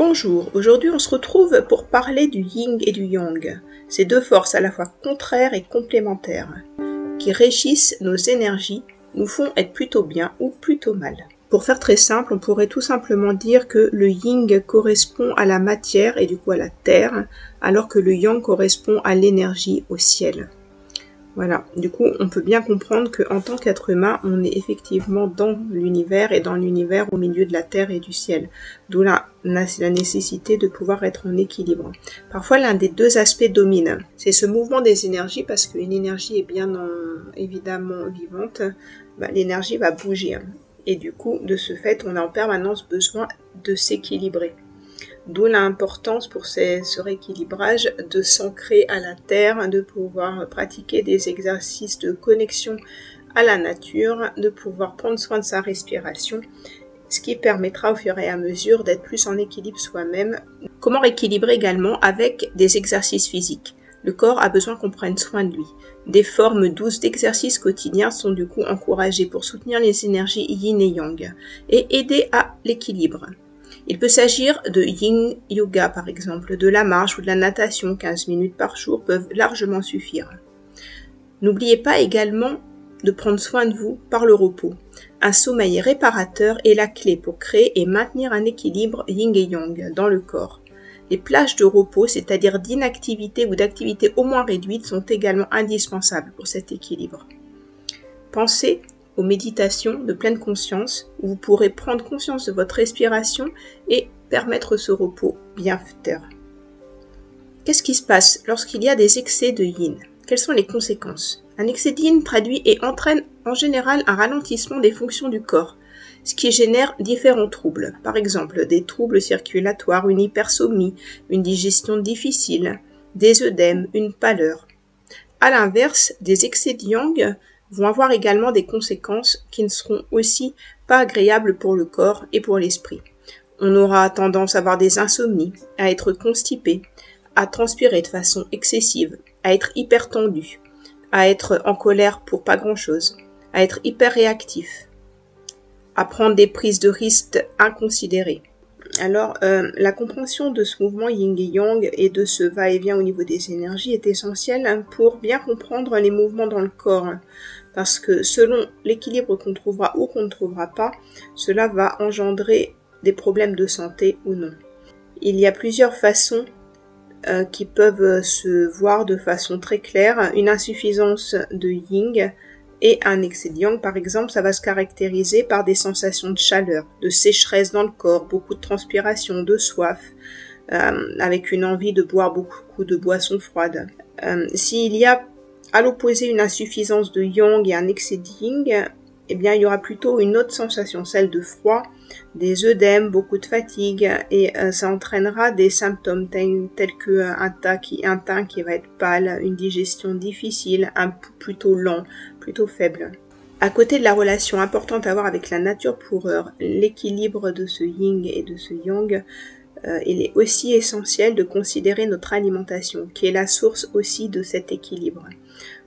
Bonjour, aujourd'hui on se retrouve pour parler du yin et du yang, ces deux forces à la fois contraires et complémentaires, qui régissent nos énergies, nous font être plutôt bien ou plutôt mal. Pour faire très simple, on pourrait tout simplement dire que le yin correspond à la matière et du coup à la terre, alors que le yang correspond à l'énergie, au ciel. Voilà, du coup on peut bien comprendre qu'en tant qu'être humain, on est effectivement dans l'univers et dans l'univers au milieu de la terre et du ciel. D'où la nécessité de pouvoir être en équilibre. Parfois l'un des deux aspects domine. C'est ce mouvement des énergies, parce qu'une énergie est bien évidemment vivante, l'énergie va bouger. Et du coup, de ce fait, on a en permanence besoin de s'équilibrer. D'où l'importance pour ce rééquilibrage de s'ancrer à la terre, de pouvoir pratiquer des exercices de connexion à la nature, de pouvoir prendre soin de sa respiration, ce qui permettra au fur et à mesure d'être plus en équilibre soi-même. Comment rééquilibrer également avec des exercices physiques? Le corps a besoin qu'on prenne soin de lui. Des formes douces d'exercices quotidiens sont du coup encouragées pour soutenir les énergies yin et yang et aider à l'équilibre. Il peut s'agir de yin yoga par exemple, de la marche ou de la natation, 15 minutes par jour peuvent largement suffire. N'oubliez pas également de prendre soin de vous par le repos. Un sommeil réparateur est la clé pour créer et maintenir un équilibre yin et yang dans le corps. Les plages de repos, c'est-à-dire d'inactivité ou d'activité au moins réduite, sont également indispensables pour cet équilibre. Pensez aux méditations de pleine conscience, où vous pourrez prendre conscience de votre respiration et permettre ce repos bienfaiteur. Qu'est-ce qui se passe lorsqu'il y a des excès de yin? Quelles sont les conséquences? Un excès de yin traduit et entraîne en général un ralentissement des fonctions du corps, ce qui génère différents troubles. Par exemple, des troubles circulatoires, une hypersomnie, une digestion difficile, des œdèmes, une pâleur. À l'inverse, des excès de yang vont avoir également des conséquences qui ne seront aussi pas agréables pour le corps et pour l'esprit. On aura tendance à avoir des insomnies, à être constipé, à transpirer de façon excessive, à être hyper tendu, à être en colère pour pas grand-chose, à être hyper réactif, à prendre des prises de risques inconsidérées. Alors, la compréhension de ce mouvement yin et yang et de ce va-et-vient au niveau des énergies est essentielle pour bien comprendre les mouvements dans le corps. Parce que selon l'équilibre qu'on trouvera ou qu'on ne trouvera pas, cela va engendrer des problèmes de santé ou non. Il y a plusieurs façons qui peuvent se voir de façon très claire. Une insuffisance de yin et un excès de yang, par exemple, ça va se caractériser par des sensations de chaleur, de sécheresse dans le corps, beaucoup de transpiration, de soif, avec une envie de boire beaucoup de boissons froides. S'il y a à l'opposé une insuffisance de yang et un excès de yin, eh bien, il y aura plutôt une autre sensation, celle de froid, des œdèmes, beaucoup de fatigue, et ça entraînera des symptômes tels qu'un teint qui va être pâle, une digestion difficile, un pouls plutôt lent, plutôt faible. À côté de la relation importante à avoir avec la nature pour l'équilibre de ce yin et de ce yang, il est aussi essentiel de considérer notre alimentation, qui est la source aussi de cet équilibre.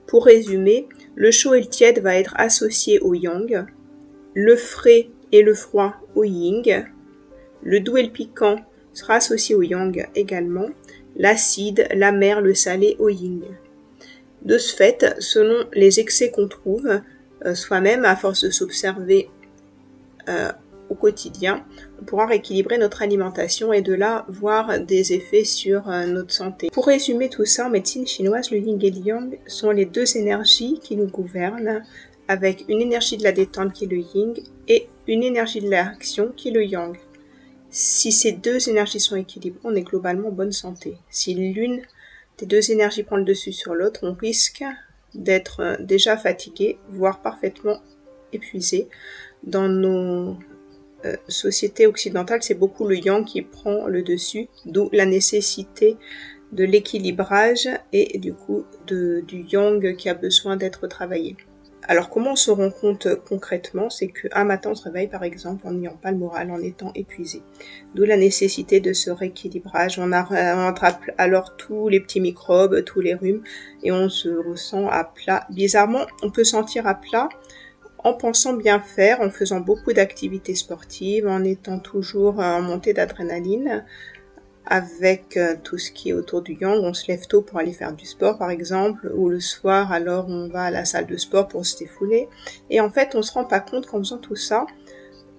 Pour résumer, le chaud et le tiède va être associé au yang, le frais et le froid au yin, le doux et le piquant sera associé au yang également, l'acide, l'amer, le salé au yin. De ce fait, selon les excès qu'on trouve soi-même, à force de s'observer au quotidien, on pourra rééquilibrer notre alimentation et de là voir des effets sur notre santé. Pour résumer tout ça, en médecine chinoise, le yin et le yang sont les deux énergies qui nous gouvernent, avec une énergie de la détente qui est le yin et une énergie de l'action qui est le yang. Si ces deux énergies sont équilibrées, on est globalement en bonne santé. Si l'une des deux énergies prend le dessus sur l'autre, on risque d'être déjà fatigué, voire parfaitement épuisé. Dans nos société occidentale, c'est beaucoup le yang qui prend le dessus, d'où la nécessité de l'équilibrage et du coup du yang qui a besoin d'être travaillé. Alors comment on se rend compte concrètement? C'est qu'un matin on se réveille par exemple en n'ayant pas le moral, en étant épuisé. D'où la nécessité de ce rééquilibrage. On attrape alors tous les petits microbes, tous les rhumes et on se ressent à plat. Bizarrement, on peut sentir à plat en pensant bien faire, en faisant beaucoup d'activités sportives, en étant toujours en montée d'adrénaline, avec tout ce qui est autour du yang. On se lève tôt pour aller faire du sport par exemple, ou le soir alors on va à la salle de sport pour se défouler. Et en fait on se rend pas compte qu'en faisant tout ça,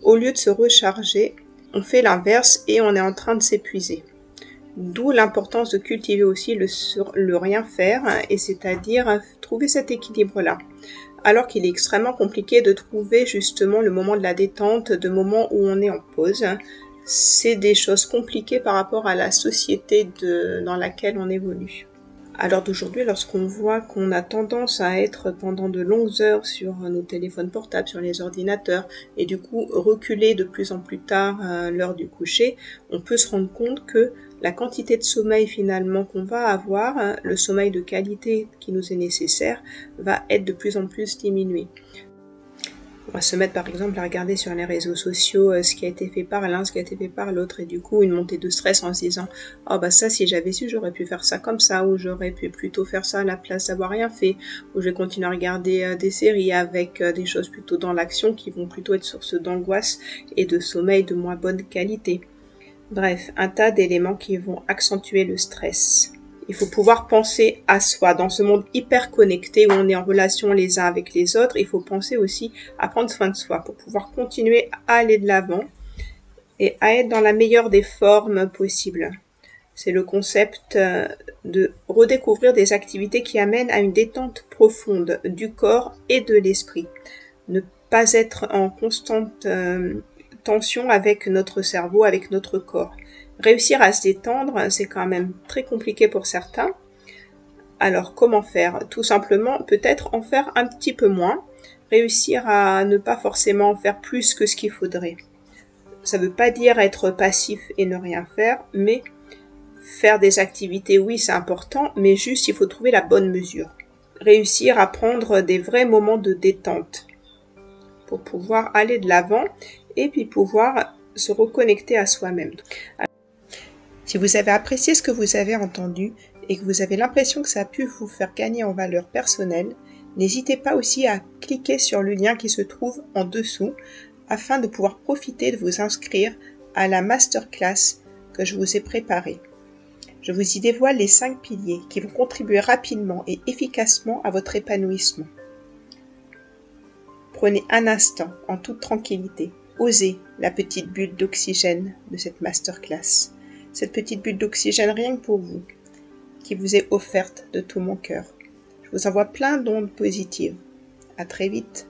au lieu de se recharger, on fait l'inverse et on est en train de s'épuiser. D'où l'importance de cultiver aussi le rien faire, et c'est-à-dire trouver cet équilibre-là. Alors qu'il est extrêmement compliqué de trouver justement le moment de la détente, de moment où on est en pause. C'est des choses compliquées par rapport à la société dans laquelle on évolue. À l'heure d'aujourd'hui, lorsqu'on voit qu'on a tendance à être pendant de longues heures sur nos téléphones portables, sur les ordinateurs, et du coup reculer de plus en plus tard l'heure du coucher, on peut se rendre compte que la quantité de sommeil finalement qu'on va avoir, le sommeil de qualité qui nous est nécessaire, va être de plus en plus diminué. On va se mettre par exemple à regarder sur les réseaux sociaux ce qui a été fait par l'un, ce qui a été fait par l'autre, et du coup une montée de stress en se disant « Oh bah ça, si j'avais su, j'aurais pu faire ça comme ça, ou j'aurais pu plutôt faire ça à la place d'avoir rien fait, ou je vais continuer à regarder des séries avec des choses plutôt dans l'action qui vont plutôt être source d'angoisse et de sommeil de moins bonne qualité. » Bref, un tas d'éléments qui vont accentuer le stress. Il faut pouvoir penser à soi. Dans ce monde hyper connecté où on est en relation les uns avec les autres, il faut penser aussi à prendre soin de soi pour pouvoir continuer à aller de l'avant et à être dans la meilleure des formes possibles. C'est le concept de redécouvrir des activités qui amènent à une détente profonde du corps et de l'esprit. Ne pas être en constante tension avec notre cerveau, avec notre corps. Réussir à se détendre, c'est quand même très compliqué pour certains. Alors comment faire? Tout simplement, peut-être en faire un petit peu moins, réussir à ne pas forcément faire plus que ce qu'il faudrait. Ça ne veut pas dire être passif et ne rien faire, mais faire des activités, oui, c'est important, mais juste il faut trouver la bonne mesure. Réussir à prendre des vrais moments de détente pour pouvoir aller de l'avant et puis pouvoir se reconnecter à soi-même. Si vous avez apprécié ce que vous avez entendu et que vous avez l'impression que ça a pu vous faire gagner en valeur personnelle, n'hésitez pas aussi à cliquer sur le lien qui se trouve en dessous afin de pouvoir profiter de vous inscrire à la masterclass que je vous ai préparée. Je vous y dévoile les 5 piliers qui vont contribuer rapidement et efficacement à votre épanouissement. Prenez un instant en toute tranquillité. Osez la petite bulle d'oxygène de cette masterclass. Cette petite bulle d'oxygène rien que pour vous, qui vous est offerte de tout mon cœur. Je vous envoie plein d'ondes positives. À très vite.